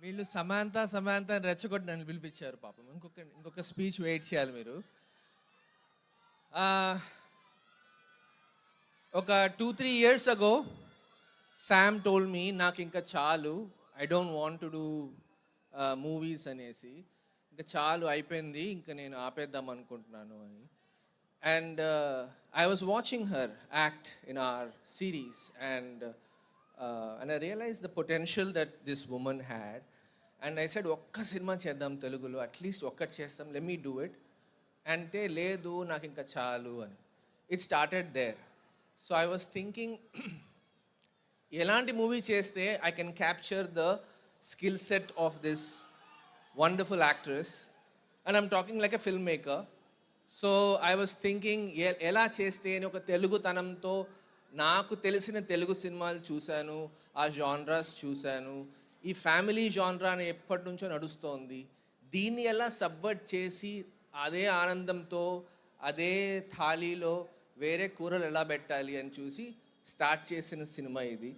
వీళ్ళు సమాంత సమాంత అని రెచ్చగొట్టి నన్ను పిలిపించారు పాపం. ఇంకొక స్పీచ్ వెయిట్ చేయాలి మీరు. ఒక 2-3 years ago Sam told me నాకు ఇంకా చాలు, I don't want to do movies అనేసి. ఇంకా చాలు అయిపోయింది, ఇంకా నేను ఆపేద్దాం అనుకుంటున్నాను అని. And I was watching her act in our series and I realize the potential that this woman had. And I said ఒక్క సినిమా చేద్దాం తెలుగులో, అట్లీస్ట్ ఒక్కటి చేస్తాం, లెట్ మీ డూ ఇట్ అంటే లేదు నాకు ఇంకా చాలు అని. It started there. So I was thinking ఎలాంటి మూవీ చేస్తే I can capture the skill set of this wonderful actress and I'm talking like a film maker. So I was thinking ఎలా చేస్తే అని ఒక తెలుగుతనంతో నాకు తెలిసిన తెలుగు సినిమాలు చూశాను, ఆ జాన్రాస్ చూశాను. ఈ ఫ్యామిలీ జాన్రా అని ఎప్పటి నుంచో నడుస్తోంది. దీన్ని ఎలా సబ్వర్ట్ చేసి అదే ఆనందంతో అదే థాలీలో వేరే కూరలు ఎలా పెట్టాలి అని చూసి స్టార్ట్ చేసిన సినిమా ఇది.